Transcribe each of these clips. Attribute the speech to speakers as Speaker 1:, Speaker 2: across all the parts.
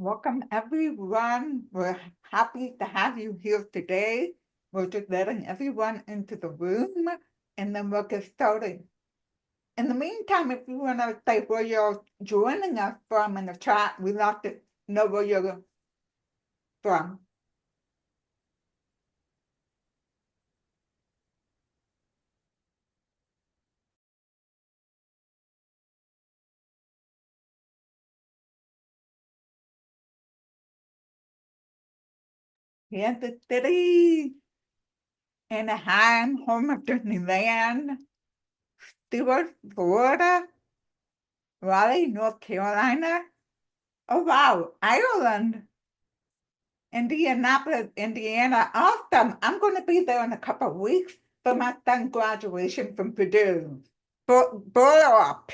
Speaker 1: Welcome, everyone. We're happy to have you here today. We're just letting everyone into the room, and then we'll get started. In the meantime, if you want to say where you're joining us from in the chat, we'd like to know where you're from. Kansas City, Anaheim, home of Disneyland, Stewart, Florida, Raleigh, North Carolina. Oh, wow, Ireland. Indianapolis, Indiana. Awesome. I'm going to be there in a couple of weeks for my son's graduation from Purdue. Burlap,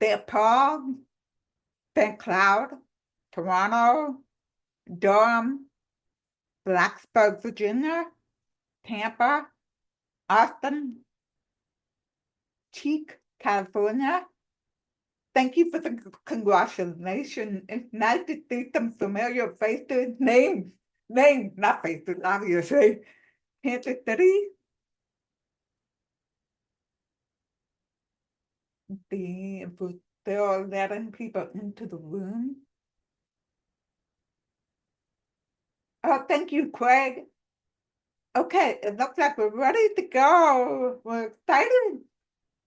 Speaker 1: St. Paul, St. Cloud, Toronto, Durham, Blacksburg, Virginia, Tampa, Austin, Cheek, California. Thank you for the congratulations. It's nice to see some familiar faces, names, not faces, obviously. Kansas City, if there are letting people into the room. Oh, thank you, Craig. Okay, it looks like we're ready to go. We're excited.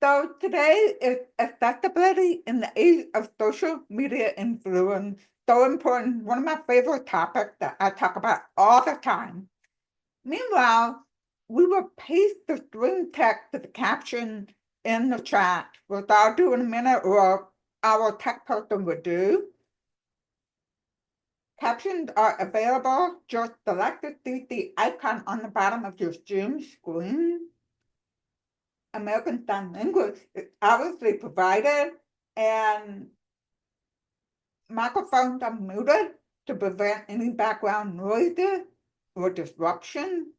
Speaker 1: So today is accessibility in the age of social media influence. So important. One of my favorite topics that I talk about all the time. Meanwhile, we will paste the screen text to the caption in the chat, which I'll do in a minute, or our tech person would do. Captions are available. Just select the icon on the bottom of your Zoom screen. American Sign Language is obviously provided, and microphones are muted to prevent any background noises or disruption.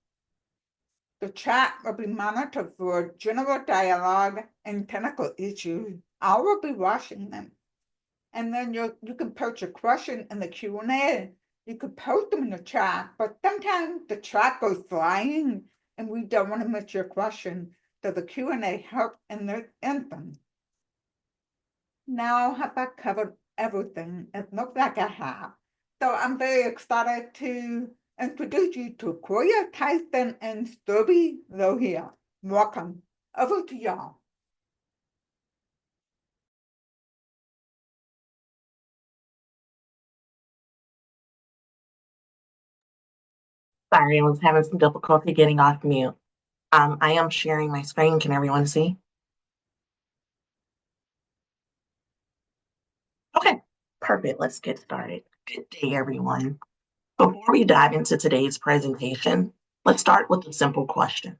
Speaker 1: The chat will be monitored for general dialogue and technical issues. I will be watching them. And then you can post your question in the Q&A. You could post them in the chat, but sometimes the chat goes flying and we don't want to miss your question. So the Q&A helps in the instance. Now have I covered everything? It looks like I have. So I'm very excited to introduce you to Koya, Tyson, and Surbhi Lohia. Welcome. Over to y'all.
Speaker 2: Sorry, I was having some difficulty getting off mute. I am sharing my screen. Can everyone see? Okay, perfect. Let's get started. Good day, everyone. Before we dive into today's presentation, let's start with a simple question.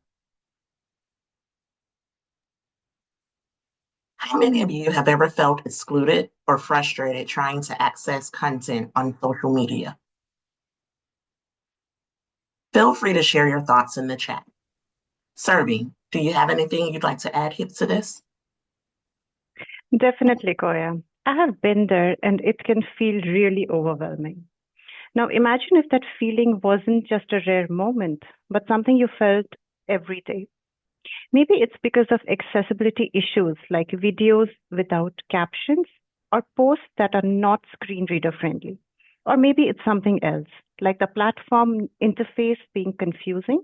Speaker 2: How many of you have ever felt excluded or frustrated trying to access content on social media? Feel free to share your thoughts in the chat. Surbhi, do you have anything you'd like to add here to this?
Speaker 3: Definitely, Koya. I have been there and it can feel really overwhelming. Now, imagine if that feeling wasn't just a rare moment, but something you felt every day. Maybe it's because of accessibility issues like videos without captions or posts that are not screen reader friendly. Or maybe it's something else, like the platform interface being confusing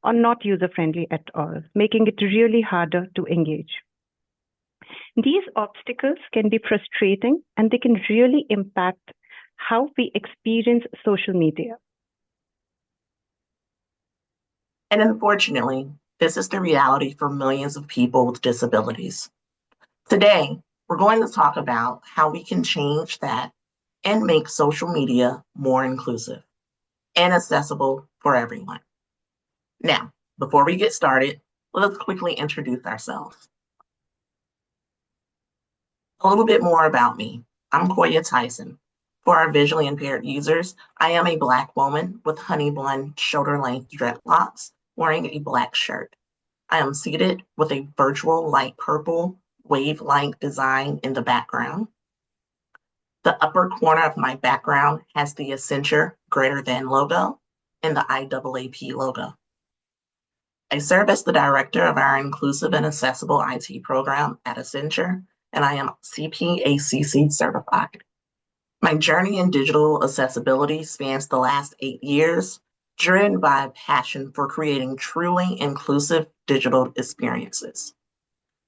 Speaker 3: or not user friendly at all, making it really harder to engage. These obstacles can be frustrating and they can really impact how we experience social media.
Speaker 2: And unfortunately, this is the reality for millions of people with disabilities. Today, we're going to talk about how we can change that and make social media more inclusive and accessible for everyone. Now, before we get started, let's quickly introduce ourselves. A little bit more about me. I'm Koya Tyson. For our visually impaired users, I am a Black woman with honey blonde shoulder-length dreadlocks wearing a black shirt. I am seated with a virtual light purple wave-like design in the background. The upper corner of my background has the Accenture greater than logo and the IAAP logo. I serve as the director of our Inclusive and Accessible IT program at Accenture, and I am CPACC certified. My journey in digital accessibility spans the last 8 years, driven by a passion for creating truly inclusive digital experiences.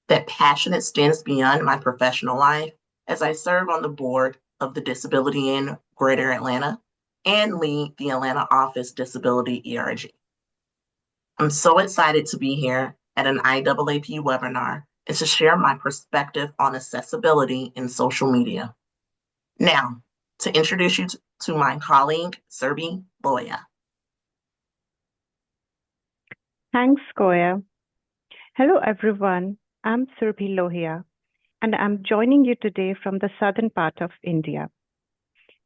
Speaker 2: That passion extends beyond my professional life as I serve on the board of the Disability in Greater Atlanta and lead the Atlanta Office Disability ERG. I'm so excited to be here at an IAAP webinar and to share my perspective on accessibility in social media. Now, to introduce you to my colleague, Surbhi, Lohia.
Speaker 3: Thanks, Koya. Hello, everyone. I'm Surbhi Lohia, and I'm joining you today from the southern part of India.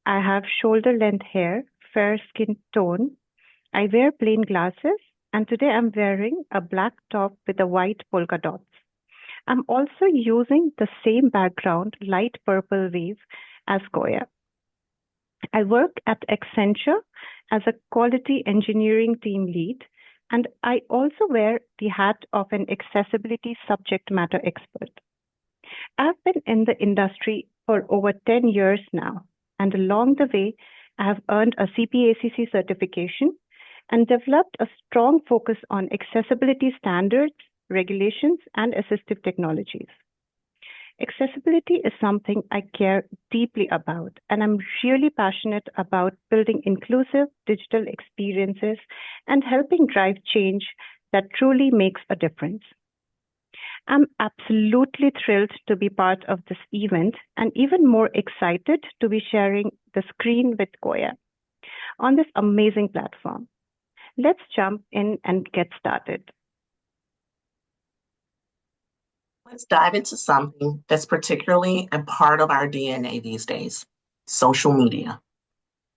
Speaker 3: I have shoulder-length hair, fair skin tone. I wear plain glasses, and today I'm wearing a black top with the white polka dots. I'm also using the same background, light purple wave, as Koya. I work at Accenture as a quality engineering team lead, and I also wear the hat of an accessibility subject matter expert. I've been in the industry for over 10 years now, and along the way, I have earned a CPACC certification and developed a strong focus on accessibility standards, regulations, and assistive technologies. Accessibility is something I care deeply about, and I'm really passionate about building inclusive digital experiences and helping drive change that truly makes a difference. I'm absolutely thrilled to be part of this event and even more excited to be sharing the screen with Koya on this amazing platform. Let's jump in and get started.
Speaker 2: Let's dive into something that's particularly a part of our DNA these days, social media.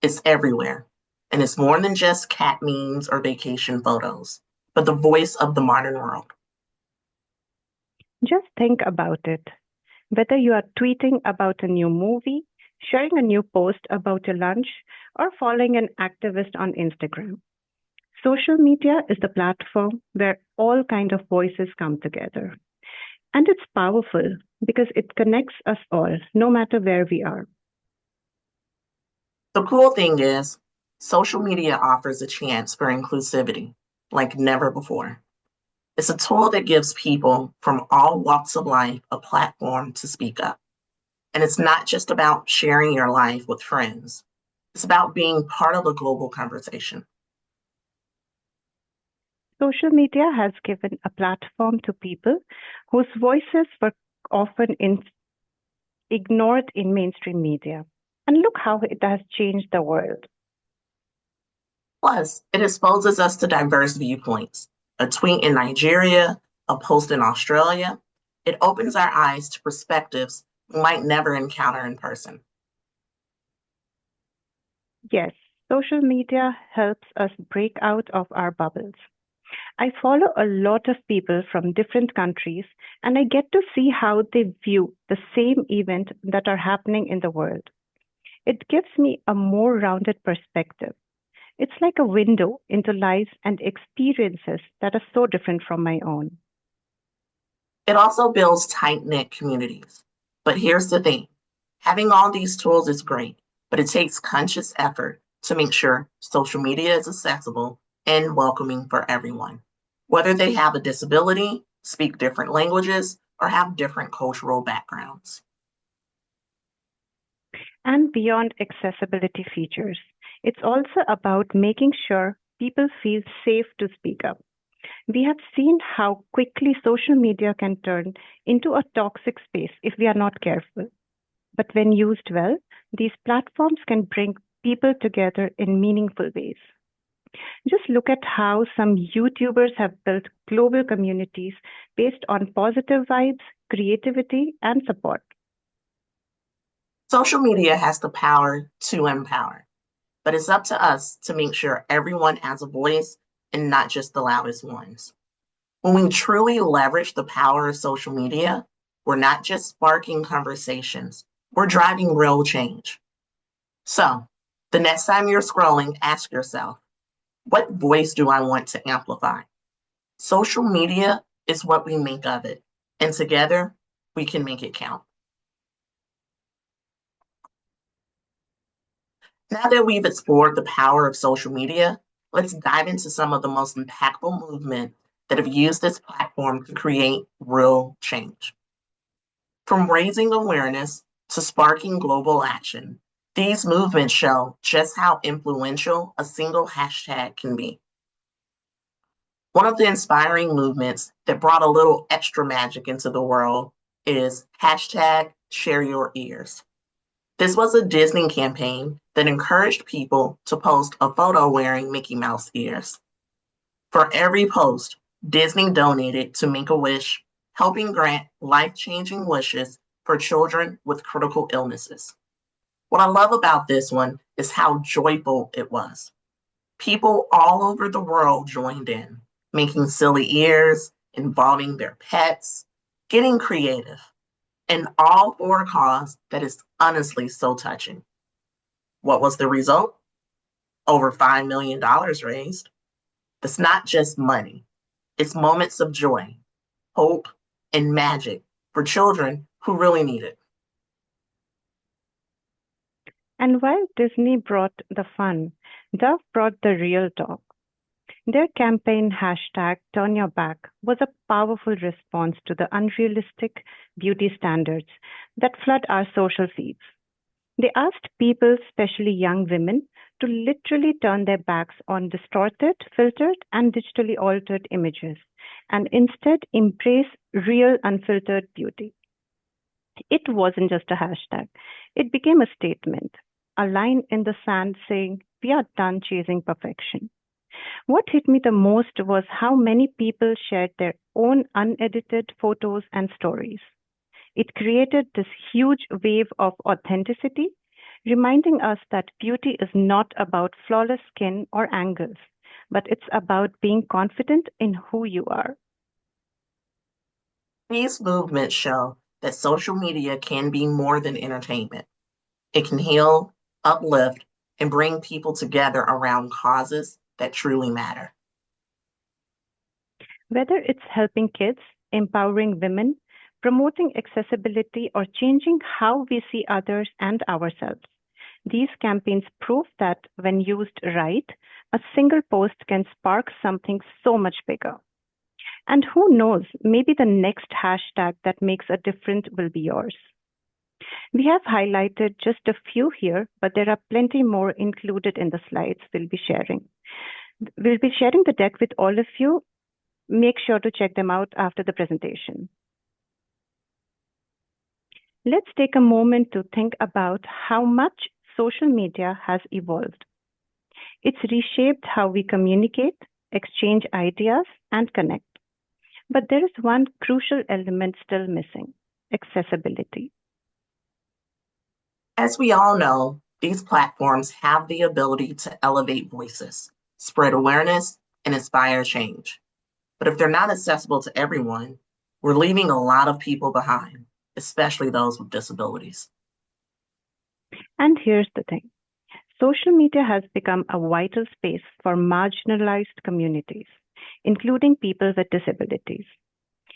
Speaker 2: It's everywhere, and it's more than just cat memes or vacation photos, but the voice of the modern world.
Speaker 3: Just think about it. Whether you are tweeting about a new movie, sharing a new post about your lunch, or following an activist on Instagram, social media is the platform where all kinds of voices come together. And it's powerful because it connects us all, no matter where we are.
Speaker 2: The cool thing is, social media offers a chance for inclusivity like never before. It's a tool that gives people from all walks of life a platform to speak up. And it's not just about sharing your life with friends. It's about being part of a global conversation.
Speaker 3: Social media has given a platform to people whose voices were often ignored in mainstream media. And look how it has changed the world.
Speaker 2: Plus, it exposes us to diverse viewpoints. A tweet in Nigeria, a post in Australia, it opens our eyes to perspectives we might never encounter in person.
Speaker 3: Yes, social media helps us break out of our bubbles. I follow a lot of people from different countries, and I get to see how they view the same event that are happening in the world. It gives me a more rounded perspective. It's like a window into lives and experiences that are so different from my own.
Speaker 2: It also builds tight-knit communities. But here's the thing, having all these tools is great, but it takes conscious effort to make sure social media is accessible and welcoming for everyone, whether they have a disability, speak different languages, or have different cultural backgrounds.
Speaker 3: And beyond accessibility features, it's also about making sure people feel safe to speak up. We have seen how quickly social media can turn into a toxic space if we are not careful. But when used well, these platforms can bring people together in meaningful ways. Just look at how some YouTubers have built global communities based on positive vibes, creativity, and support.
Speaker 2: Social media has the power to empower, but it's up to us to make sure everyone has a voice and not just the loudest ones. When we truly leverage the power of social media, we're not just sparking conversations, We're driving real change. So, the next time you're scrolling, ask yourself, what voice do I want to amplify? Social media is what we make of it, and together we can make it count. Now that we've explored the power of social media, let's dive into some of the most impactful movements that have used this platform to create real change. From raising awareness to sparking global action, these movements show just how influential a single hashtag can be. One of the inspiring movements that brought a little extra magic into the world is hashtag share your ears. This was a Disney campaign that encouraged people to post a photo wearing Mickey Mouse ears. For every post, Disney donated to Make-A-Wish, helping grant life-changing wishes for children with critical illnesses. What I love about this one is how joyful it was. People all over the world joined in, making silly ears, involving their pets, getting creative, and all for a cause that is honestly so touching. What was the result? Over $5 million raised. That's not just money, it's moments of joy, hope, and magic for children who really need it.
Speaker 3: And while Disney brought the fun, Dove brought the real talk. Their campaign hashtag Turn Your Back was a powerful response to the unrealistic beauty standards that flood our social feeds. They asked people, especially young women, to literally turn their backs on distorted, filtered, and digitally altered images and instead embrace real, unfiltered beauty. It wasn't just a hashtag, it became a statement, a line in the sand saying, "We are done chasing perfection." What hit me the most was how many people shared their own unedited photos and stories. It created this huge wave of authenticity, reminding us that beauty is not about flawless skin or angles, but it's about being confident in who you are.
Speaker 2: These movements show that social media can be more than entertainment. It can heal, uplift, and bring people together around causes that truly matter.
Speaker 3: Whether it's helping kids, empowering women, promoting accessibility, or changing how we see others and ourselves, these campaigns prove that when used right, a single post can spark something so much bigger. And who knows, maybe the next hashtag that makes a difference will be yours. We have highlighted just a few here, but there are plenty more included in the slides we'll be sharing. We'll be sharing the deck with all of you. Make sure to check them out after the presentation. Let's take a moment to think about how much social media has evolved. It's reshaped how we communicate, exchange ideas, and connect. But there is one crucial element still missing: accessibility.
Speaker 2: As we all know, these platforms have the ability to elevate voices, spread awareness, and inspire change. But if they're not accessible to everyone, we're leaving a lot of people behind, especially those with disabilities.
Speaker 3: And here's the thing: social media has become a vital space for marginalized communities, including people with disabilities.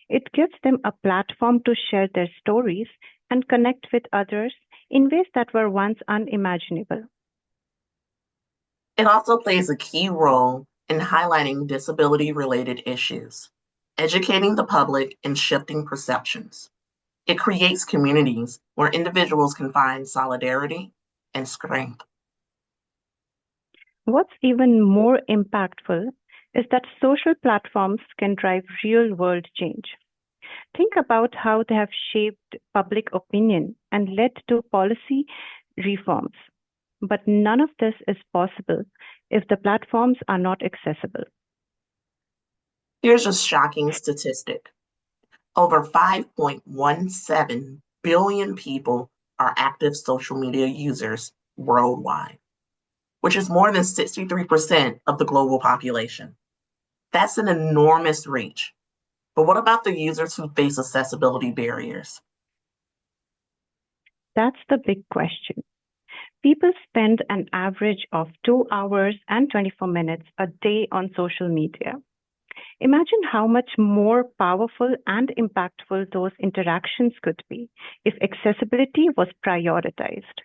Speaker 3: It gives them a platform to share their stories and connect with others in ways that were once unimaginable.
Speaker 2: It also plays a key role in highlighting disability-related issues, educating the public, and shifting perceptions. It creates communities where individuals can find solidarity and strength.
Speaker 3: What's even more impactful is that social platforms can drive real world change. Think about how they have shaped public opinion and led to policy reforms. But none of this is possible if the platforms are not accessible.
Speaker 2: Here's a shocking statistic. Over 5.17 billion people are active social media users worldwide, which is more than 63% of the global population. That's an enormous reach. But what about the users who face accessibility barriers?
Speaker 3: That's the big question. People spend an average of 2 hours and 24 minutes a day on social media. Imagine how much more powerful and impactful those interactions could be if accessibility was prioritized.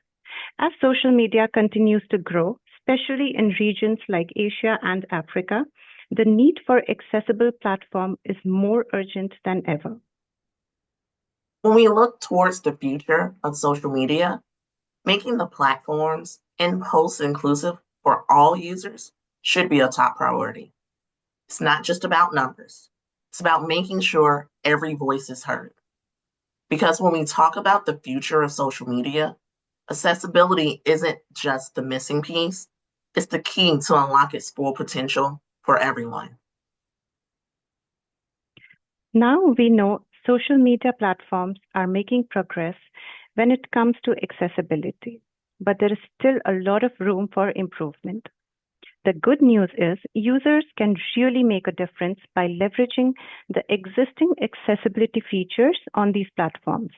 Speaker 3: As social media continues to grow, especially in regions like Asia and Africa, the need for accessible platform is more urgent than ever.
Speaker 2: When we look towards the future of social media, making the platforms and posts inclusive for all users should be a top priority. It's not just about numbers. It's about making sure every voice is heard. Because when we talk about the future of social media, accessibility isn't just the missing piece, it's the key to unlock its full potential for everyone.
Speaker 3: Now we know social media platforms are making progress when it comes to accessibility, but there is still a lot of room for improvement. The good news is users can really make a difference by leveraging the existing accessibility features on these platforms.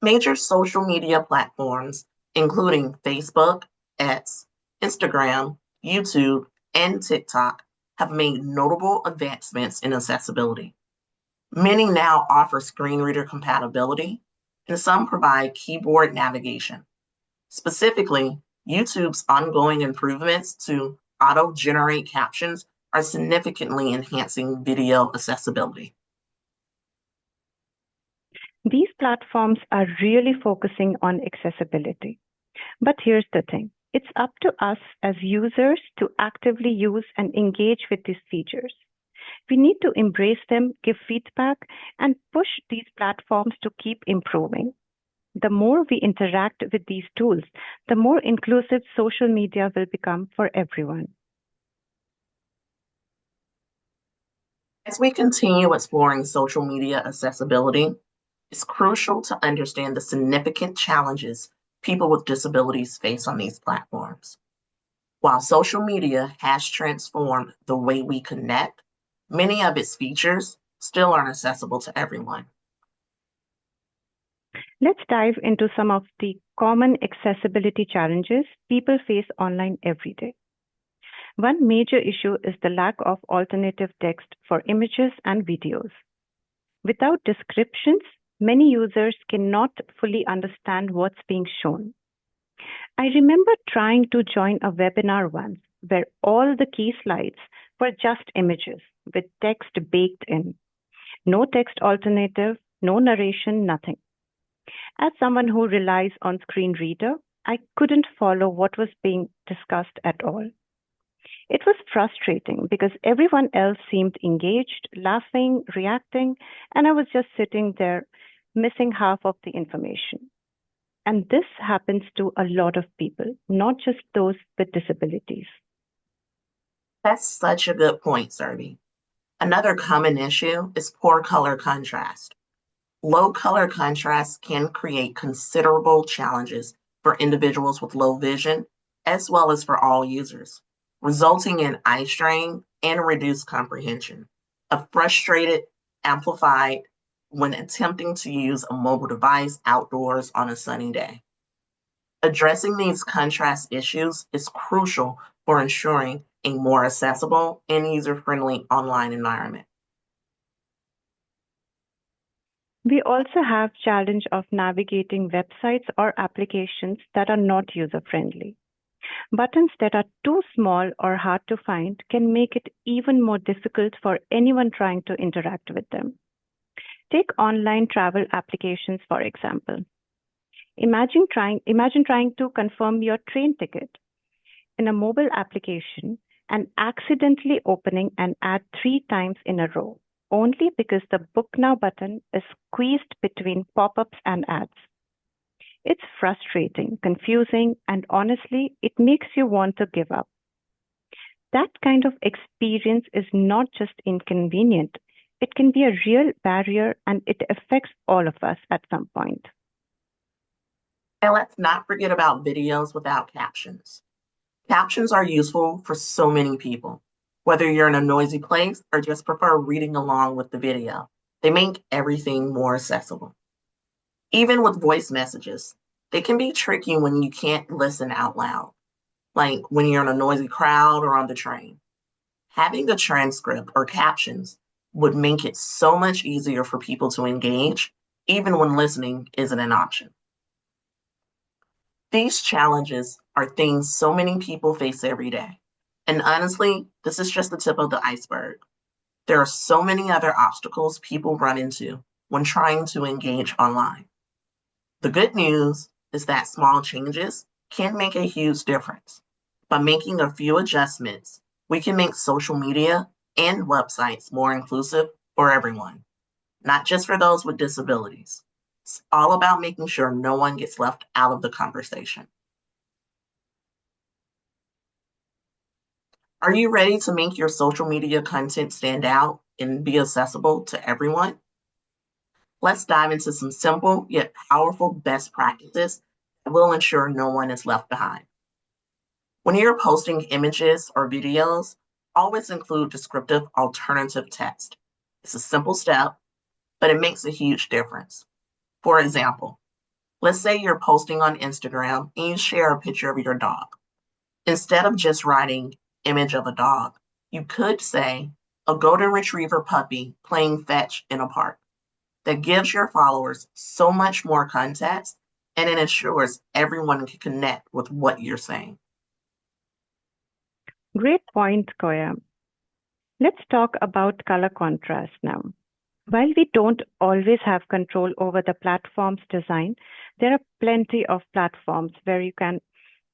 Speaker 2: Major social media platforms, including Facebook, X, Instagram, YouTube, and TikTok, have made notable advancements in accessibility. Many now offer screen reader compatibility, and some provide keyboard navigation. Specifically, YouTube's ongoing improvements to auto-generate captions are significantly enhancing video accessibility.
Speaker 3: These platforms are really focusing on accessibility. But here's the thing. It's up to us as users to actively use and engage with these features. We need to embrace them, give feedback, and push these platforms to keep improving. The more we interact with these tools, the more inclusive social media will become for everyone.
Speaker 2: As we continue exploring social media accessibility, it's crucial to understand the significant challenges people with disabilities face on these platforms. While social media has transformed the way we connect, many of its features still aren't accessible to everyone.
Speaker 3: Let's dive into some of the common accessibility challenges people face online every day. One major issue is the lack of alternative text for images and videos. Without descriptions, many users cannot fully understand what's being shown. I remember trying to join a webinar once where all the key slides were just images with text baked in. No text alternative, no narration, nothing. As someone who relies on screen reader, I couldn't follow what was being discussed at all. It was frustrating because everyone else seemed engaged, laughing, reacting, and I was just sitting there missing half of the information. And this happens to a lot of people, not just those with disabilities.
Speaker 2: That's such a good point, Surbhi. Another common issue is poor color contrast. Low color contrast can create considerable challenges for individuals with low vision, as well as for all users, resulting in eye strain and reduced comprehension. A frustrated, amplified when attempting to use a mobile device outdoors on a sunny day. Addressing these contrast issues is crucial for ensuring a more accessible and user-friendly online environment.
Speaker 3: We also have challenge of navigating websites or applications that are not user-friendly. Buttons that are too small or hard to find can make it even more difficult for anyone trying to interact with them. Take online travel applications, for example. Imagine trying to confirm your train ticket in a mobile application and accidentally opening an ad 3 times in a row, only because the Book Now button is squeezed between pop-ups and ads. It's frustrating, confusing, and honestly, it makes you want to give up. That kind of experience is not just inconvenient, it can be a real barrier and it affects all of us at some point.
Speaker 2: And let's not forget about videos without captions. Captions are useful for so many people, whether you're in a noisy place or just prefer reading along with the video. They make everything more accessible. Even with voice messages, they can be tricky when you can't listen out loud, like when you're in a noisy crowd or on the train. Having a transcript or captions would make it so much easier for people to engage, even when listening isn't an option. These challenges are things so many people face every day. And honestly, this is just the tip of the iceberg. There are so many other obstacles people run into when trying to engage online. The good news is that small changes can make a huge difference. By making a few adjustments, we can make social media and websites more inclusive for everyone, not just for those with disabilities. It's all about making sure no one gets left out of the conversation. Are you ready to make your social media content stand out and be accessible to everyone? Let's dive into some simple yet powerful best practices that will ensure no one is left behind. When you're posting images or videos, always include descriptive alternative text. It's a simple step, but it makes a huge difference. For example, let's say you're posting on Instagram and you share a picture of your dog. Instead of just writing image of a dog, you could say a golden retriever puppy playing fetch in a park. That gives your followers so much more context and it ensures everyone can connect with what you're saying.
Speaker 3: Great point, Koya. Let's talk about color contrast now. While we don't always have control over the platform's design, there are plenty of platforms where you can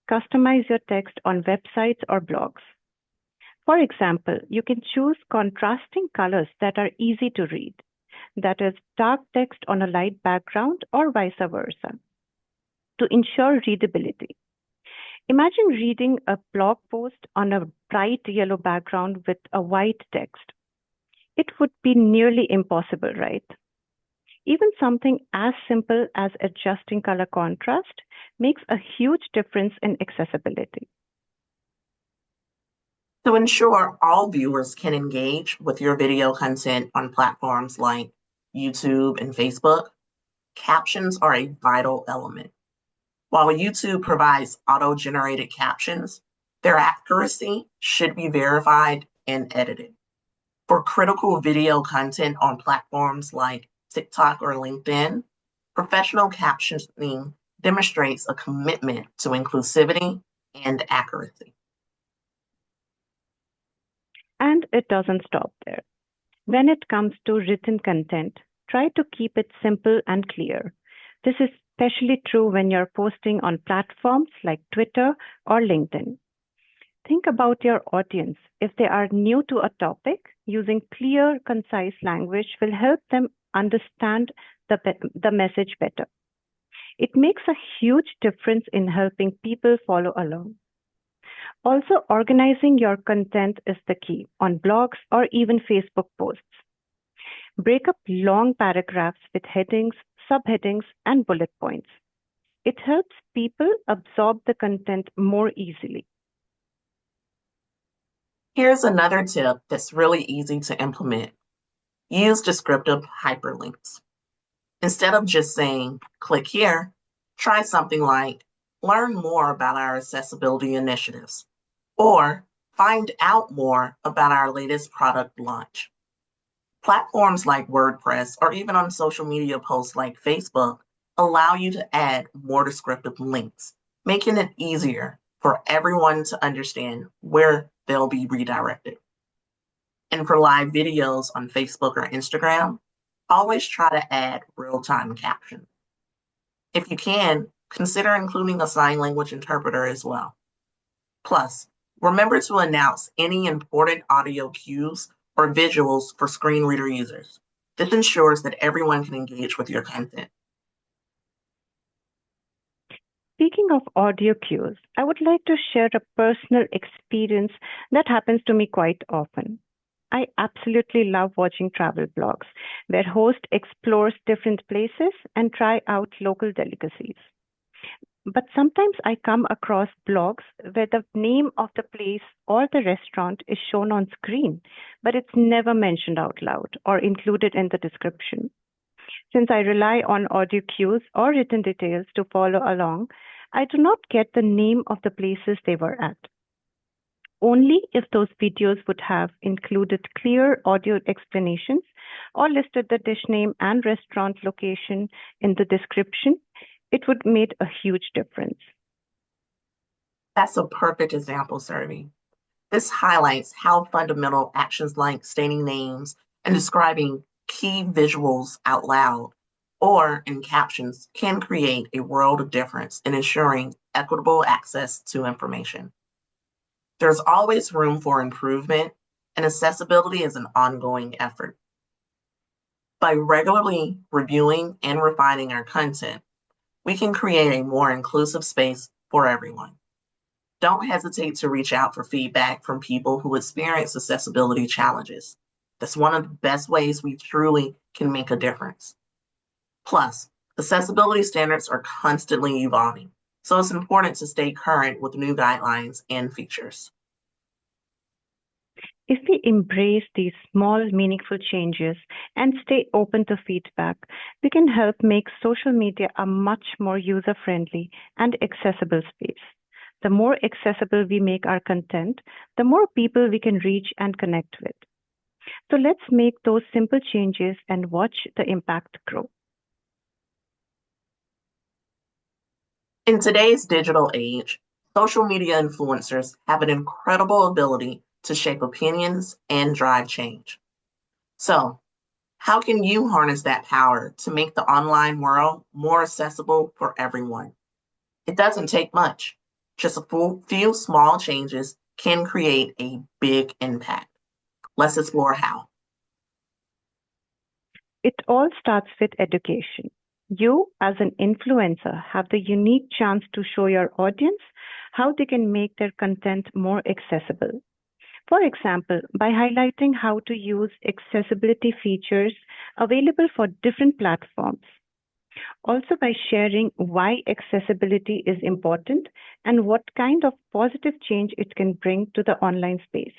Speaker 3: customize your text on websites or blogs. For example, you can choose contrasting colors that are easy to read, that is, dark text on a light background or vice versa, to ensure readability. Imagine reading a blog post on a bright yellow background with a white text. It would be nearly impossible, right? Even something as simple as adjusting color contrast makes a huge difference in accessibility.
Speaker 2: To ensure all viewers can engage with your video content on platforms like YouTube and Facebook, captions are a vital element. While YouTube provides auto-generated captions, their accuracy should be verified and edited. For critical video content on platforms like TikTok or LinkedIn, professional captioning demonstrates a commitment to inclusivity and accuracy.
Speaker 3: And it doesn't stop there. When it comes to written content, try to keep it simple and clear. This is especially true when you're posting on platforms like Twitter or LinkedIn. Think about your audience. If they are new to a topic, using clear, concise language will help them understand the message better. It makes a huge difference in helping people follow along. Also, organizing your content is the key on blogs or even Facebook posts. Break up long paragraphs with headings, subheadings, and bullet points. It helps people absorb the content more easily.
Speaker 2: Here's another tip that's really easy to implement. Use descriptive hyperlinks. Instead of just saying, click here, try something like, learn more about our accessibility initiatives, or find out more about our latest product launch. Platforms like WordPress or even on social media posts like Facebook allow you to add more descriptive links, making it easier for everyone to understand where they'll be redirected. And for live videos on Facebook or Instagram, always try to add real-time captions. If you can, consider including a sign language interpreter as well. Plus, remember to announce any important audio cues or visuals for screen reader users. This ensures that everyone can engage with your content.
Speaker 3: Speaking of audio cues, I would like to share a personal experience that happens to me quite often. I absolutely love watching travel blogs where host explores different places and try out local delicacies. But sometimes I come across blogs where the name of the place or the restaurant is shown on screen, but it's never mentioned out loud or included in the description. Since I rely on audio cues or written details to follow along, I do not get the name of the places they were at. Only if those videos would have included clear audio explanations or listed the dish name and restaurant location in the description, it would make a huge difference.
Speaker 2: That's a perfect example, Surbhi. This highlights how fundamental actions like stating names and describing key visuals out loud or in captions can create a world of difference in ensuring equitable access to information. There's always room for improvement, and accessibility is an ongoing effort. By regularly reviewing and refining our content, we can create a more inclusive space for everyone. Don't hesitate to reach out for feedback from people who experience accessibility challenges. That's one of the best ways we truly can make a difference. Plus, accessibility standards are constantly evolving, so it's important to stay current with new guidelines and features.
Speaker 3: If we embrace these small, meaningful changes and stay open to feedback, we can help make social media a much more user friendly and accessible space. The more accessible we make our content, the more people we can reach and connect with. So let's make those simple changes and watch the impact grow.
Speaker 2: In today's digital age, social media influencers have an incredible ability to shape opinions and drive change. So, how can you harness that power to make the online world more accessible for everyone? It doesn't take much. Just a few small changes can create a big impact. Let's explore how.
Speaker 3: It all starts with education. You, as an influencer, have the unique chance to show your audience how they can make their content more accessible. For example, by highlighting how to use accessibility features available for different platforms. Also, by sharing why accessibility is important and what kind of positive change it can bring to the online space,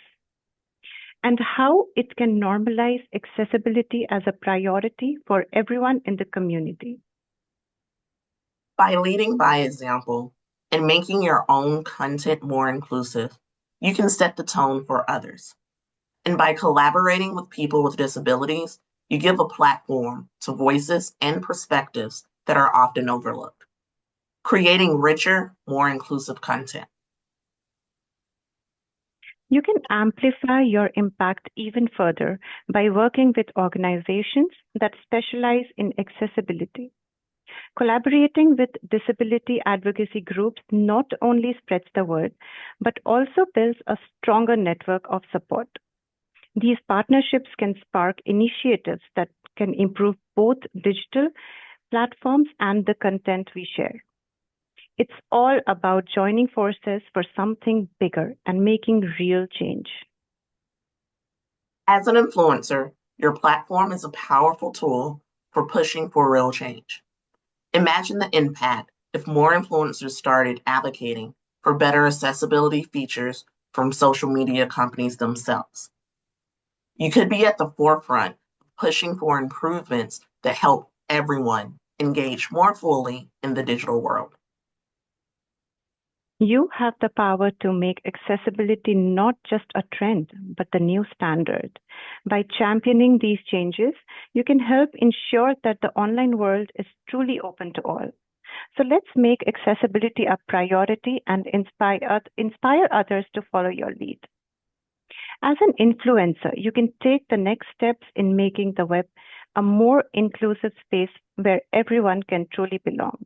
Speaker 3: and how it can normalize accessibility as a priority for everyone in the community.
Speaker 2: By leading by example and making your own content more inclusive, you can set the tone for others. And by collaborating with people with disabilities, you give a platform to voices and perspectives that are often overlooked, creating richer, more inclusive content.
Speaker 3: You can amplify your impact even further by working with organizations that specialize in accessibility. Collaborating with disability advocacy groups not only spreads the word, but also builds a stronger network of support. These partnerships can spark initiatives that can improve both digital platforms and the content we share. It's all about joining forces for something bigger and making real change.
Speaker 2: As an influencer, your platform is a powerful tool for pushing for real change. Imagine the impact if more influencers started advocating for better accessibility features from social media companies themselves. You could be at the forefront pushing for improvements that help everyone engage more fully in the digital world.
Speaker 3: You have the power to make accessibility not just a trend, but the new standard. By championing these changes, you can help ensure that the online world is truly open to all. So let's make accessibility a priority and inspire others to follow your lead. As an influencer, you can take the next steps in making the web a more inclusive space where everyone can truly belong.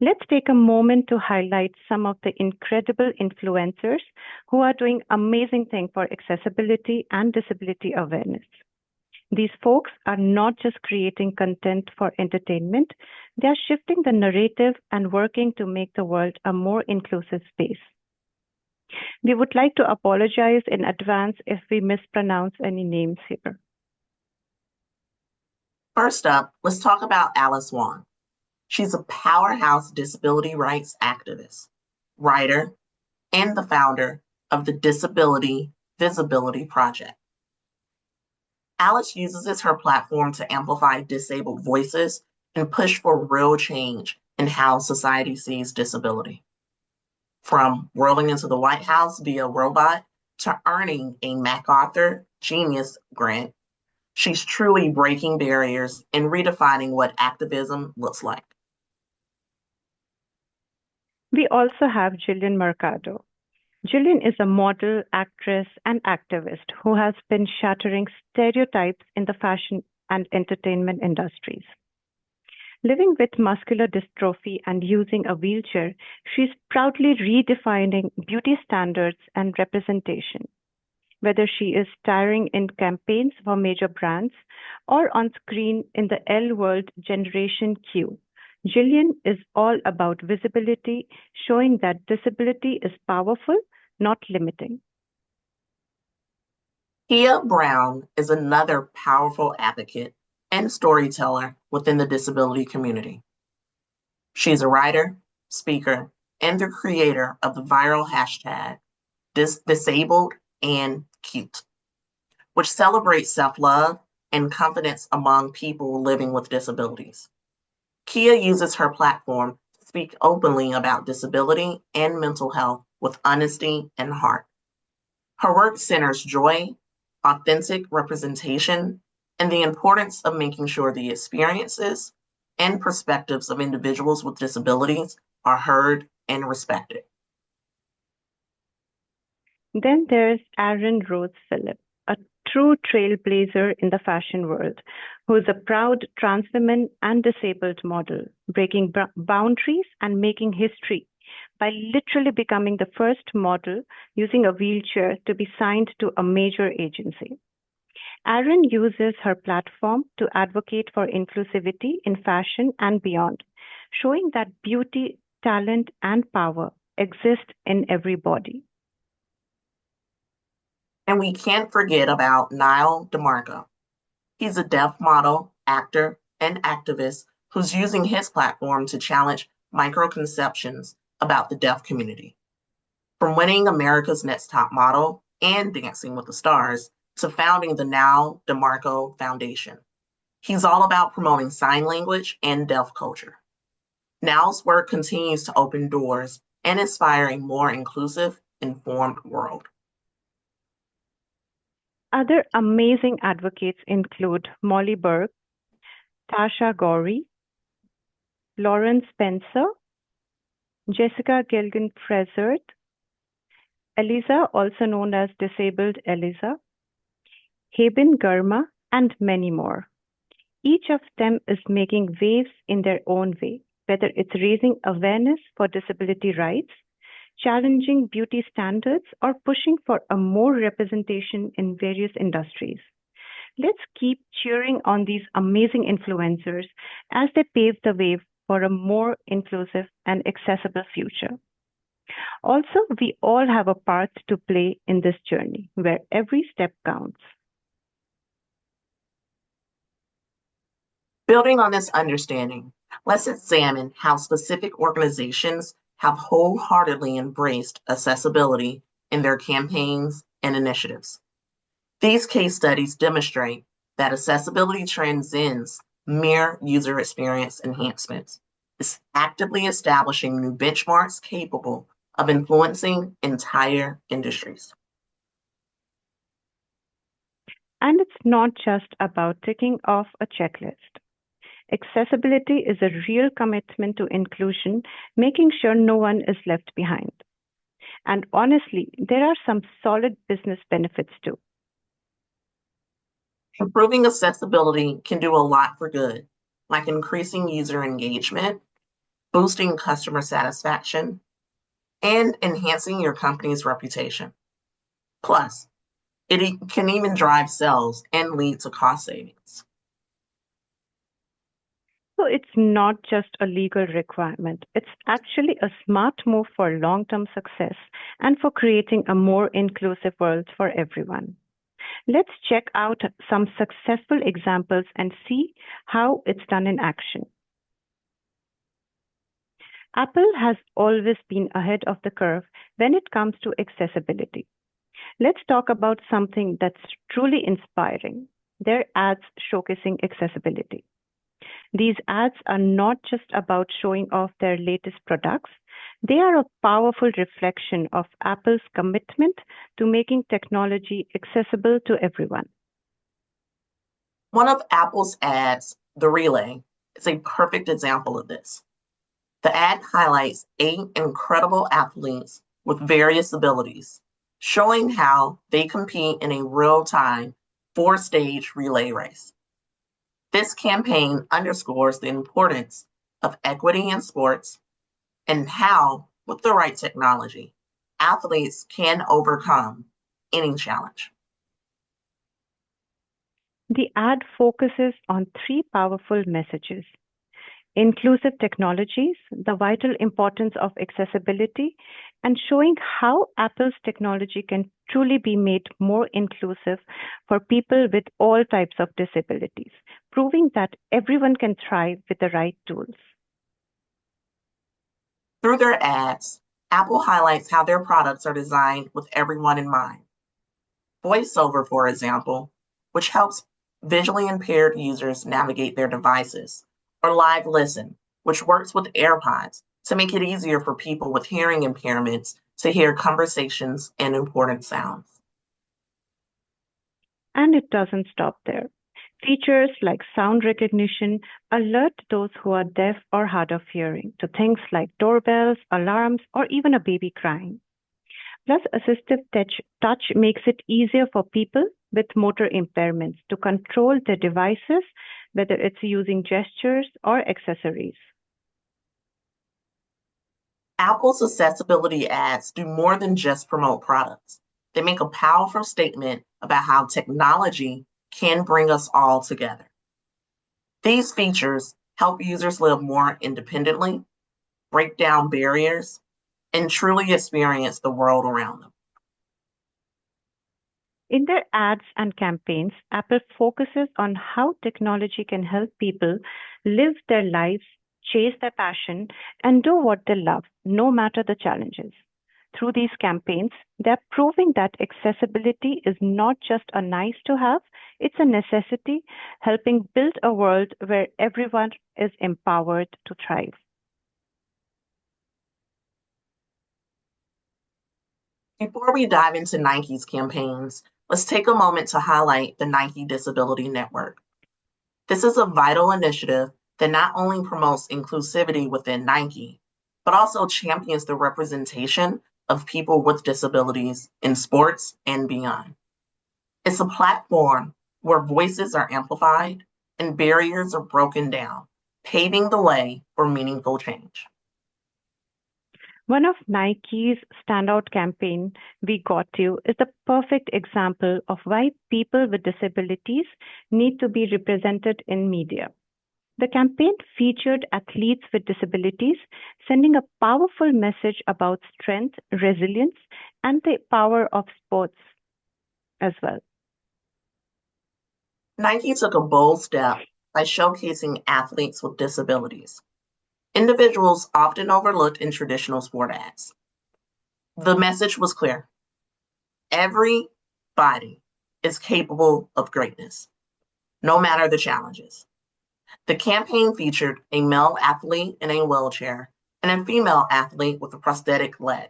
Speaker 3: Let's take a moment to highlight some of the incredible influencers who are doing amazing things for accessibility and disability awareness. These folks are not just creating content for entertainment, they are shifting the narrative and working to make the world a more inclusive space. We would like to apologize in advance if we mispronounce any names here.
Speaker 2: First up, let's talk about Alice Wong. She's a powerhouse disability rights activist, writer, and the founder of the Disability Visibility Project. Alice uses her platform to amplify disabled voices and push for real change in how society sees disability. From whirling into the White House via robot to earning a MacArthur Genius Grant, she's truly breaking barriers and redefining what activism looks like.
Speaker 3: We also have Jillian Mercado. Jillian is a model, actress, and activist who has been shattering stereotypes in the fashion and entertainment industries. Living with muscular dystrophy and using a wheelchair, she's proudly redefining beauty standards and representation. Whether she is starring in campaigns for major brands or on screen in the L World Generation Q, Jillian is all about visibility, showing that disability is powerful, not limiting.
Speaker 2: Koya Brown is another powerful advocate and storyteller within the disability community. She's a writer, speaker, and the creator of the viral hashtag disabled and cute, which celebrates self-love and confidence among people living with disabilities. Koya uses her platform to speak openly about disability and mental health with honesty and heart. Her work centers joy, authentic representation, and the importance of making sure the experiences and perspectives of individuals with disabilities are heard and respected.
Speaker 3: Then there's Aaron Rose Phillip, a true trailblazer in the fashion world, who is a proud trans woman and disabled model, breaking boundaries and making history by literally becoming the first model using a wheelchair to be signed to a major agency. Aaron uses her platform to advocate for inclusivity in fashion and beyond, showing that beauty, talent, and power exist in every body.
Speaker 2: And we can't forget about Niall DeMarco. He's a deaf model, actor, and activist who's using his platform to challenge microconceptions about the deaf community. From winning America's Next Top Model and Dancing with the Stars to founding the Now DeMarco Foundation. He's all about promoting sign language and deaf culture. Now's work continues to open doors and inspire a more inclusive, informed world.
Speaker 3: Other amazing advocates include Molly Burke, Tasha Gorey, Lauren Spencer, Jessica Gilgan-Frezert, Eliza, also known as Disabled Eliza, Haben Garma, and many more. Each of them is making waves in their own way, whether it's raising awareness for disability rights, challenging beauty standards, or pushing for a more representation in various industries. Let's keep cheering on these amazing influencers as they pave the way for a more inclusive and accessible future. Also, we all have a part to play in this journey where every step counts.
Speaker 2: Building on this understanding, let's examine how specific organizations have wholeheartedly embraced accessibility in their campaigns and initiatives. These case studies demonstrate that accessibility transcends mere user experience enhancements. It's actively establishing new benchmarks capable of influencing entire industries.
Speaker 3: And it's not just about ticking off a checklist. Accessibility is a real commitment to inclusion, making sure no one is left behind. And honestly, there are some solid business benefits too.
Speaker 2: Improving accessibility can do a lot for good, like increasing user engagement, boosting customer satisfaction, and enhancing your company's reputation. Plus, it can even drive sales and lead to cost savings.
Speaker 3: So it's not just a legal requirement. It's actually a smart move for long-term success and for creating a more inclusive world for everyone. Let's check out some successful examples and see how it's done in action. Apple has always been ahead of the curve when it comes to accessibility. Let's talk about something that's truly inspiring. They're ads showcasing accessibility. These ads are not just about showing off their latest products, they are a powerful reflection of Apple's commitment to making technology accessible to everyone.
Speaker 2: One of Apple's ads, The Relay, is a perfect example of this. The ad highlights 8 incredible athletes with various abilities, showing how they compete in a real-time 4-stage relay race. This campaign underscores the importance of equity in sports and how, with the right technology, athletes can overcome any challenge.
Speaker 3: The ad focuses on three powerful messages: inclusive technologies, the vital importance of accessibility, and showing how Apple's technology can truly be made more inclusive for people with all types of disabilities, proving that everyone can thrive with the right tools.
Speaker 2: Through their ads, Apple highlights how their products are designed with everyone in mind. VoiceOver, for example, which helps visually impaired users navigate their devices, or Live Listen, which works with AirPods to make it easier for people with hearing impairments to hear conversations and important sounds.
Speaker 3: And it doesn't stop there. Features like sound recognition alert those who are deaf or hard of hearing to things like doorbells, alarms, or even a baby crying. Plus, assistive touch makes it easier for people with motor impairments to control their devices, whether it's using gestures or accessories.
Speaker 2: Apple's accessibility ads do more than just promote products. They make a powerful statement about how technology can bring us all together. These features help users live more independently, break down barriers, and truly experience the world around them.
Speaker 3: In their ads and campaigns, Apple focuses on how technology can help people live their lives, chase their passion, and do what they love, no matter the challenges. Through these campaigns, they're proving that accessibility is not just a nice to have, it's a necessity, helping build a world where everyone is empowered to thrive.
Speaker 2: Before we dive into Nike's campaigns, let's take a moment to highlight the Nike Disability Network. This is a vital initiative that not only promotes inclusivity within Nike, but also champions the representation of people with disabilities in sports and beyond. It's a platform where voices are amplified and barriers are broken down, paving the way for meaningful change.
Speaker 3: One of Nike's standout campaign, We Got You, is the perfect example of why people with disabilities need to be represented in media. The campaign featured athletes with disabilities, sending a powerful message about strength, resilience, and the power of sports as well.
Speaker 2: Nike took a bold step by showcasing athletes with disabilities, individuals often overlooked in traditional sport ads. The message was clear. Everybody is capable of greatness, no matter the challenges. The campaign featured a male athlete in a wheelchair and a female athlete with a prosthetic leg,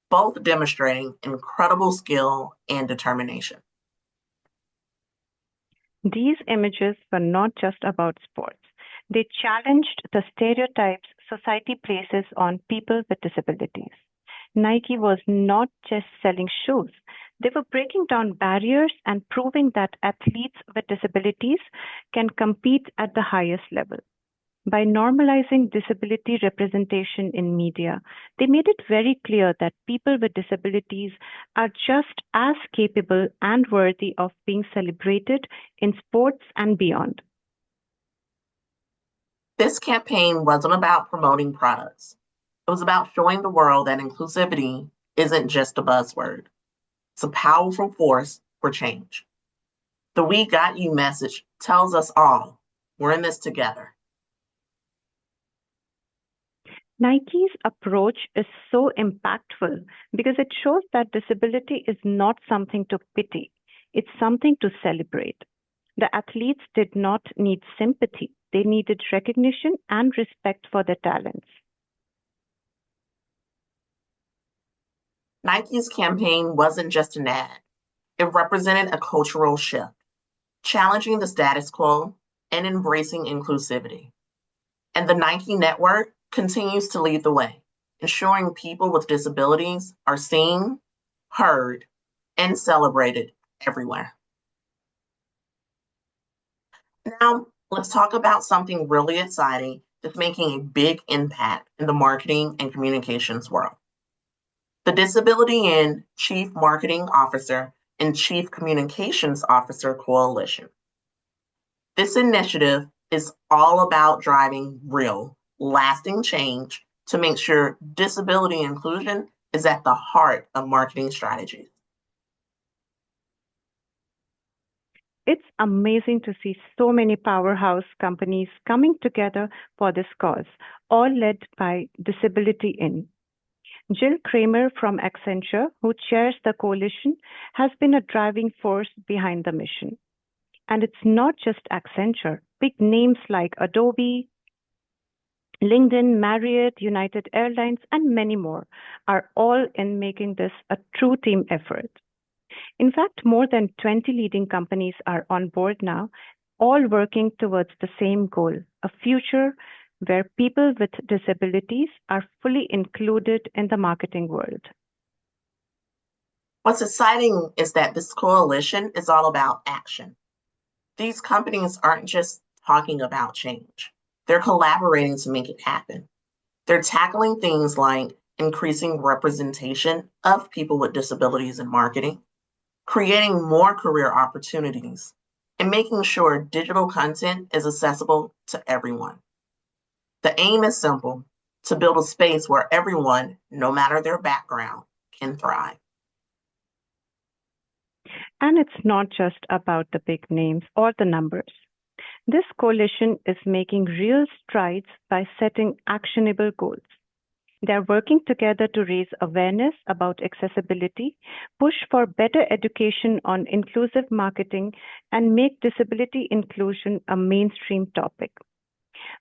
Speaker 2: both demonstrating incredible skill and determination.
Speaker 3: These images were not just about sports. They challenged the stereotypes society places on people with disabilities. Nike was not just selling shoes, they were breaking down barriers and proving that athletes with disabilities can compete at the highest level. By normalizing disability representation in media, they made it very clear that people with disabilities are just as capable and worthy of being celebrated in sports and beyond.
Speaker 2: This campaign wasn't about promoting products. It was about showing the world that inclusivity isn't just a buzzword. It's a powerful force for change. The We Got You message tells us all we're in this together.
Speaker 3: Nike's approach is so impactful because it shows that disability is not something to pity, it's something to celebrate. The athletes did not need sympathy, they needed recognition and respect for their talents.
Speaker 2: Nike's campaign wasn't just an ad, it represented a cultural shift, challenging the status quo and embracing inclusivity. And the Nike network continues to lead the way, ensuring people with disabilities are seen, heard, and celebrated everywhere. Now, let's talk about something really exciting that's making a big impact in the marketing and communications world. The Disability In Chief Marketing Officer and Chief Communications Officer Coalition. This initiative is all about driving real, lasting change to make sure disability inclusion is at the heart of marketing strategies.
Speaker 3: It's amazing to see so many powerhouse companies coming together for this cause, all led by Disability In. Jill Kramer from Accenture, who chairs the coalition, has been a driving force behind the mission. And it's not just Accenture. Big names like Adobe, LinkedIn, Marriott, United Airlines, and many more are all in making this a true team effort. In fact, more than 20 leading companies are on board now, all working towards the same goal, a future where people with disabilities are fully included in the marketing world.
Speaker 2: What's exciting is that this coalition is all about action. These companies aren't just talking about change, they're collaborating to make it happen. They're tackling things like increasing representation of people with disabilities in marketing, creating more career opportunities, and making sure digital content is accessible to everyone. The aim is simple: to build a space where everyone, no matter their background, can thrive.
Speaker 3: And it's not just about the big names or the numbers. This coalition is making real strides by setting actionable goals. They're working together to raise awareness about accessibility, push for better education on inclusive marketing, and make disability inclusion a mainstream topic.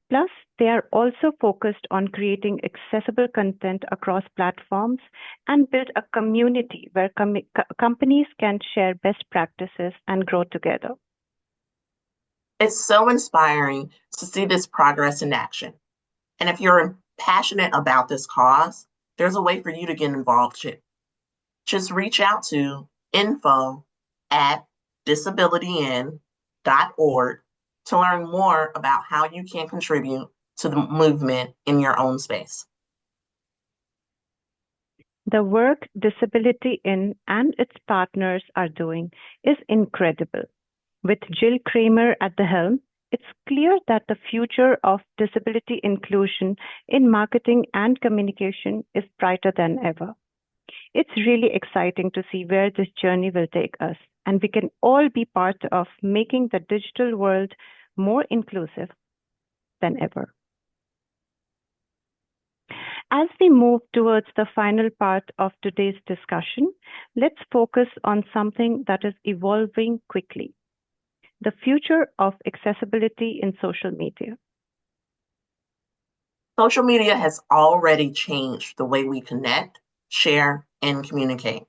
Speaker 3: Plus, they are also focused on creating accessible content across platforms and build a community where companies can share best practices and grow together.
Speaker 2: It's so inspiring to see this progress in action. And if you're passionate about this cause, there's a way for you to get involved too. Just reach out to info@disabilityin.org to learn more about how you can contribute to the movement in your own space.
Speaker 3: The work Disability In and its partners are doing is incredible. With Jill Kramer at the helm, it's clear that the future of disability inclusion in marketing and communication is brighter than ever. It's really exciting to see where this journey will take us, and we can all be part of making the digital world more inclusive than ever. As we move towards the final part of today's discussion, let's focus on something that is evolving quickly: the future of accessibility in social media.
Speaker 2: Social media has already changed the way we connect, share, and communicate,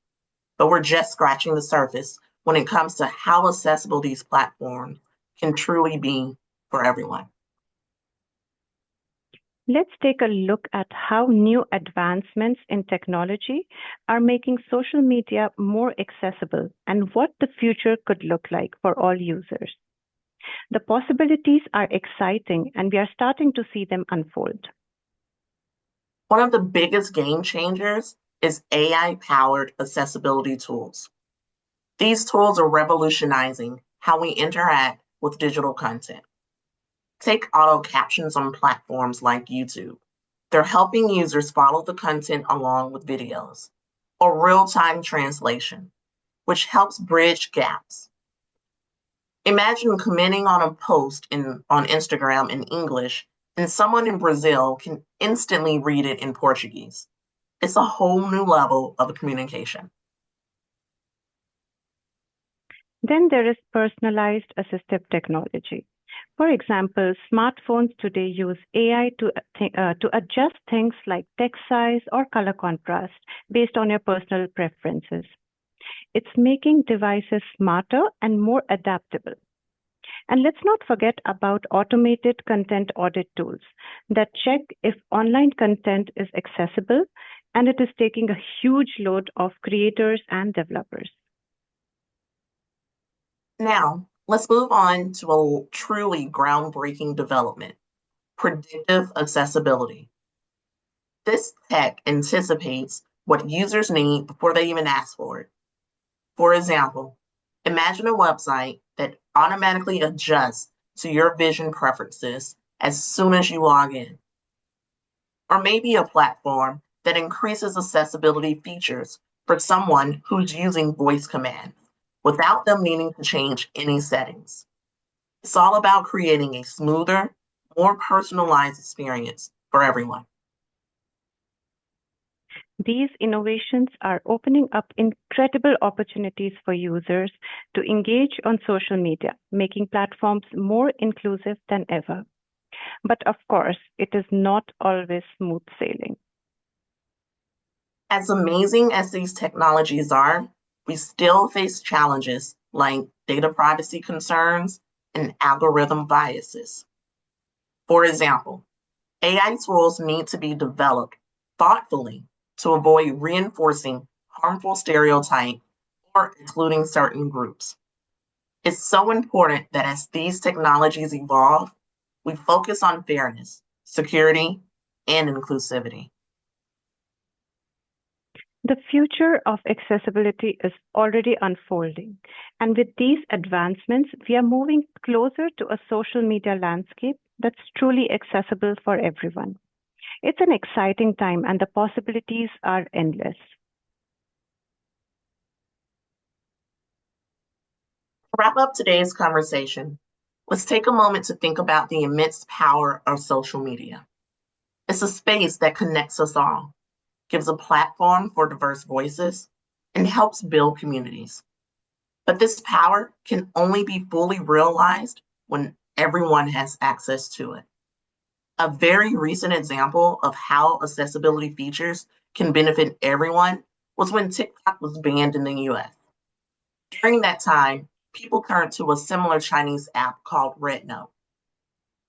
Speaker 2: but we're just scratching the surface when it comes to how accessible these platforms can truly be for everyone.
Speaker 3: Let's take a look at how new advancements in technology are making social media more accessible and what the future could look like for all users. The possibilities are exciting, and we are starting to see them unfold.
Speaker 2: One of the biggest game changers is AI-powered accessibility tools. These tools are revolutionizing how we interact with digital content. Take auto captions on platforms like YouTube. They're helping users follow the content along with videos, or real-time translation, which helps bridge gaps. Imagine commenting on a post on Instagram in English, and someone in Brazil can instantly read it in Portuguese. It's a whole new level of communication.
Speaker 3: Then there is personalized assistive technology. For example, smartphones today use AI to adjust things like text size or color contrast based on your personal preferences. It's making devices smarter and more adaptable. And let's not forget about automated content audit tools that check if online content is accessible, and it is taking a huge load off creators and developers.
Speaker 2: Now, let's move on to a truly groundbreaking development, predictive accessibility. This tech anticipates what users need before they even ask for it. For example, imagine a website that automatically adjusts to your vision preferences as soon as you log in. Or maybe a platform that increases accessibility features for someone who's using voice commands without them needing to change any settings. It's all about creating a smoother, more personalized experience for everyone.
Speaker 3: These innovations are opening up incredible opportunities for users to engage on social media, making platforms more inclusive than ever. But of course, it is not always smooth sailing.
Speaker 2: As amazing as these technologies are, we still face challenges like data privacy concerns and algorithm biases. For example, AI tools need to be developed thoughtfully to avoid reinforcing harmful stereotypes or excluding certain groups. It's so important that as these technologies evolve, we focus on fairness, security, and inclusivity.
Speaker 3: The future of accessibility is already unfolding, and with these advancements, we are moving closer to a social media landscape that's truly accessible for everyone. It's an exciting time, and the possibilities are endless.
Speaker 2: To wrap up today's conversation, let's take a moment to think about the immense power of social media. It's a space that connects us all, gives a platform for diverse voices, and helps build communities. But this power can only be fully realized when everyone has access to it. A very recent example of how accessibility features can benefit everyone was when TikTok was banned in the US. During that time, people turned to a similar Chinese app called RedNote.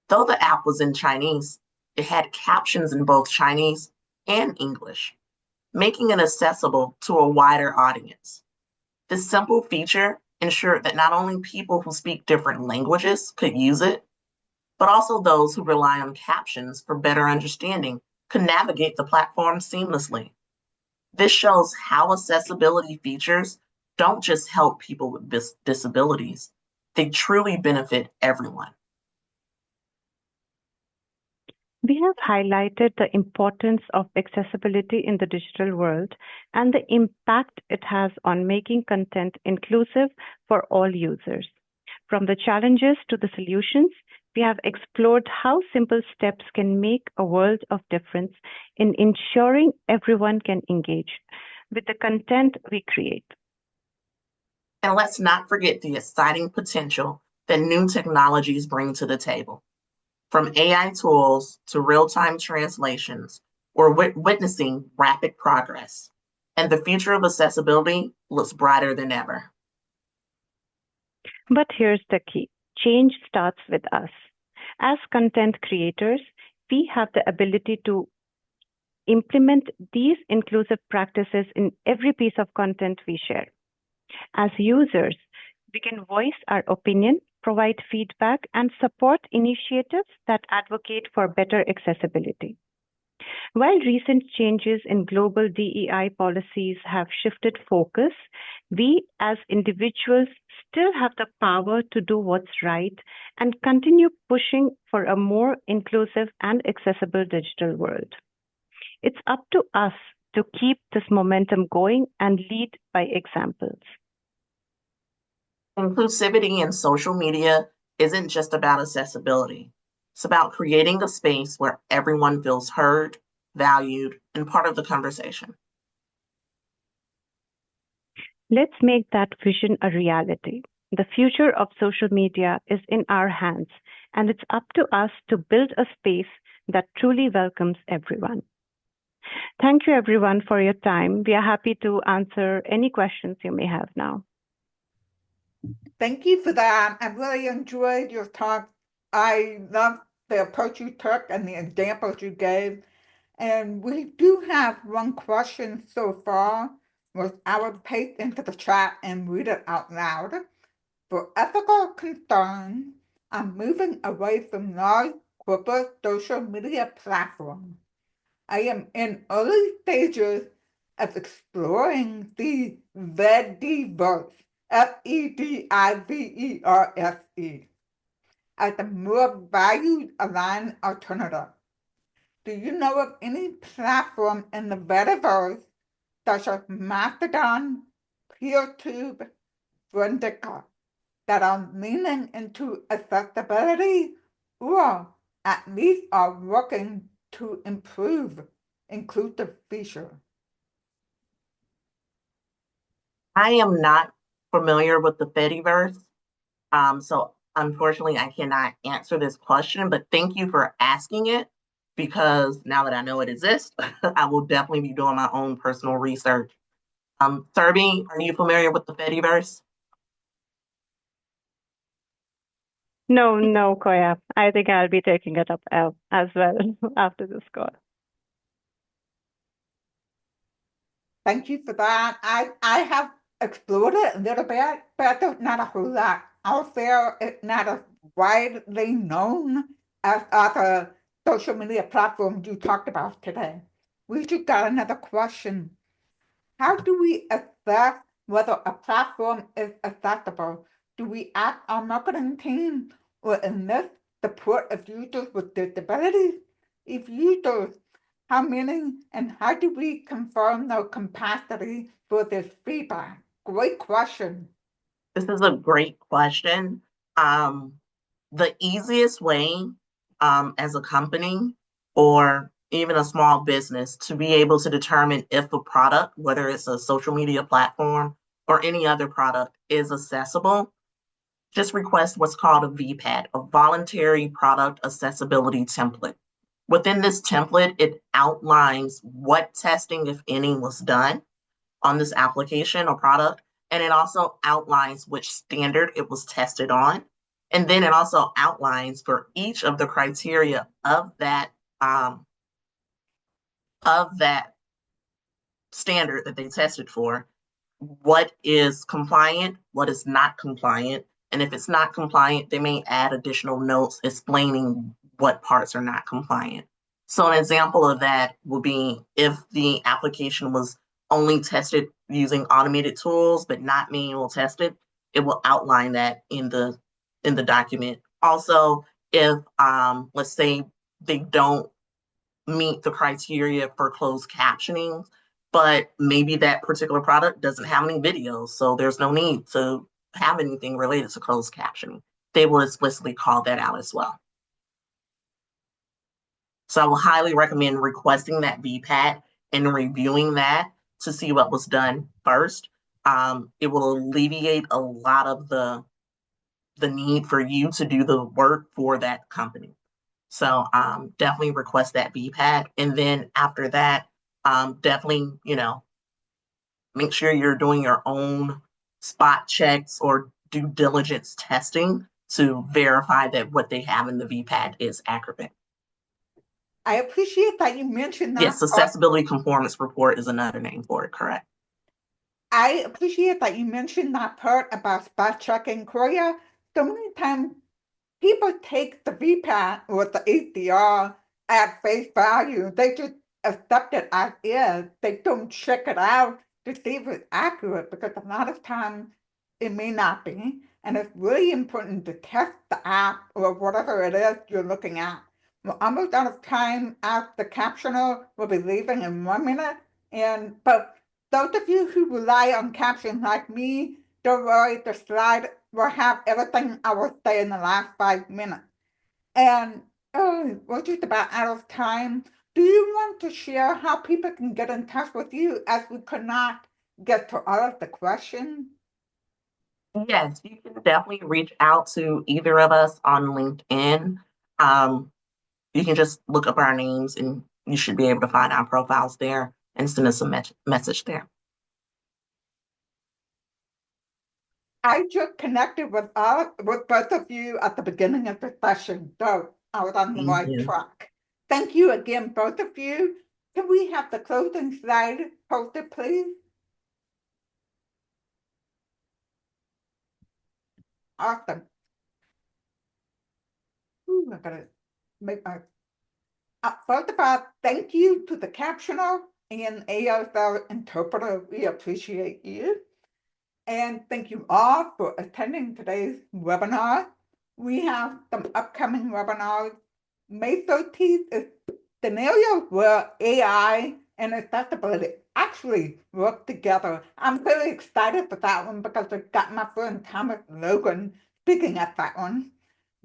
Speaker 2: Though the app was in Chinese, it had captions in both Chinese and English, making it accessible to a wider audience. This simple feature ensured that not only people who speak different languages could use it, but also those who rely on captions for better understanding could navigate the platform seamlessly. This shows how accessibility features don't just help people with disabilities, they truly benefit everyone.
Speaker 3: We have highlighted the importance of accessibility in the digital world and the impact it has on making content inclusive for all users. From the challenges to the solutions, we have explored how simple steps can make a world of difference in ensuring everyone can engage with the content we create.
Speaker 2: And let's not forget the exciting potential that new technologies bring to the table. From AI tools to real-time translations, we're witnessing rapid progress, and the future of accessibility looks brighter than ever.
Speaker 3: But here's the key: change starts with us. As content creators, we have the ability to implement these inclusive practices in every piece of content we share. As users, we can voice our opinion, provide feedback, and support initiatives that advocate for better accessibility. While recent changes in global DEI policies have shifted focus, we as individuals still have the power to do what's right and continue pushing for a more inclusive and accessible digital world. It's up to us to keep this momentum going and lead by examples.
Speaker 2: Inclusivity in social media isn't just about accessibility. It's about creating a space where everyone feels heard, valued, and part of the conversation.
Speaker 3: Let's make that vision a reality. The future of social media is in our hands, and it's up to us to build a space that truly welcomes everyone. Thank you, everyone, for your time. We are happy to answer any questions you may have now.
Speaker 1: Thank you for that. I really enjoyed your talk. I love the approach you took and the examples you gave. And we do have one question so far, which I will paste into the chat and read it out loud. For ethical concerns, I'm moving away from large corporate social media platforms. I am in early stages of exploring the Fediverse, Fediverse, as a more value-aligned alternative. Do you know of any platform in the Fediverse such as Mastodon, PeerTube, Friendica that are leaning into accessibility or at least are working to improve inclusive features?
Speaker 2: I am not familiar with the Fediverse, so unfortunately I cannot answer this question, but thank you for asking it because now that I know it exists, I will definitely be doing my own personal research. Surbhi, are you familiar with the Fediverse?
Speaker 3: No, Koya. I think I'll be taking it up as well after this call.
Speaker 1: Thank you for that. I have explored it a little bit, but there's not a whole lot out there. It's not as widely known as other social media platforms you talked about today. We just got another question. How do we assess whether a platform is accessible? Do we ask our marketing team or enlist support of users with disabilities? If users, how many and how do we confirm their capacity for this feedback? Great question.
Speaker 2: This is a great question. The easiest way as a company or even a small business to be able to determine if a product, whether it's a social media platform or any other product, is accessible, just request what's called a VPAT, a voluntary product accessibility template. Within this template, it outlines what testing, if any, was done on this application or product. And it also outlines which standard it was tested on. And then it also outlines for each of the criteria of that standard that they tested for, what is compliant, what is not compliant. And if it's not compliant, they may add additional notes explaining what parts are not compliant. So an example of that would be if the application was only tested using automated tools, but not manual tested, it will outline that in the document. Also, if let's say they don't meet the criteria for closed captioning, but maybe that particular product doesn't have any videos, so there's no need to have anything related to closed captioning. They will explicitly call that out as well. So I will highly recommend requesting that VPAT and reviewing that to see what was done first. It will alleviate a lot of the need for you to do the work for that company. So definitely request that VPAT. And then after that, definitely, make sure you're doing your own spot checks or due diligence testing to verify that what they have in the VPAT is accurate.
Speaker 1: I appreciate that you mentioned that.
Speaker 2: Yes, accessibility conformance report is another name for it, correct?
Speaker 1: I appreciate that you mentioned that part about spot checking, Koya. So many times people take the VPAT or the ADR at face value. They just accept it as is. They don't check it out to see if it's accurate because a lot of times it may not be. And it's really important to test the app or whatever it is you're looking at. We're almost out of time as the captioner will be leaving in 1 minute. But those of you who rely on captions like me, don't worry, the slide will have everything I will say in the last 5 minutes. And we're just about out of time. Do you want to share how people can get in touch with you as we could not get to all of the questions?
Speaker 2: Yes, you can definitely reach out to either of us on LinkedIn. Um, you can just look up our names and you should be able to find our profiles there and send us a message there.
Speaker 1: I just connected with both of you at the beginning of the session, so I was on the
Speaker 2: Thank
Speaker 1: right
Speaker 2: you.
Speaker 1: track. Thank you again, both of you. Can we have the closing slide posted, please? Awesome. Ooh, I gotta make my. First of all, thank you to the captioner and ASL interpreter. We appreciate you. And thank you all for attending today's webinar. We have some upcoming webinars. May 13th is scenario where AI and accessibility actually work together. I'm really excited for that one because I've got my friend Thomas Logan speaking at that one.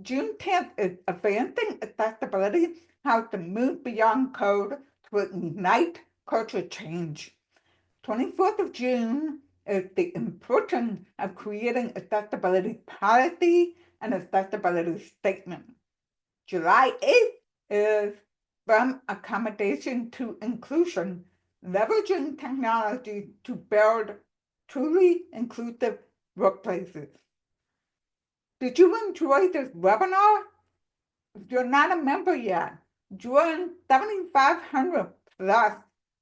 Speaker 1: June 10th is Advancing Accessibility, How to Move Beyond Code to Ignite Culture Change. 24th of June is the importance of creating accessibility policy and accessibility statement. July 8th is From Accommodation to Inclusion, Leveraging Technology to Build Truly Inclusive Workplaces. Did you enjoy this webinar? If you're not a member yet, join 7,500 plus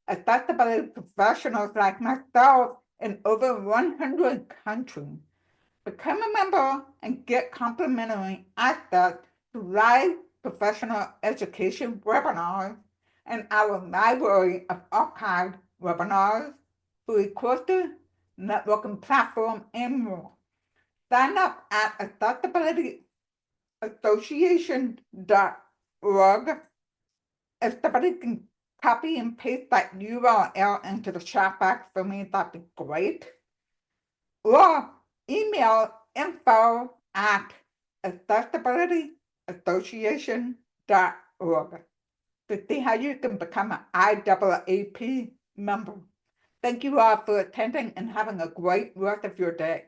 Speaker 1: accessibility professionals like myself in over 100 countries. Become a member and get complimentary access to live professional education webinars and our library of archived webinars, free courses, networking platform, and more. Sign up at accessibilityassociation.org. If somebody can copy and paste that URL into the chat box for me, that'd be great. Or email info@accessibilityassociation.org to see how you can become an IAAP member. Thank you all for attending and having a great rest of your day.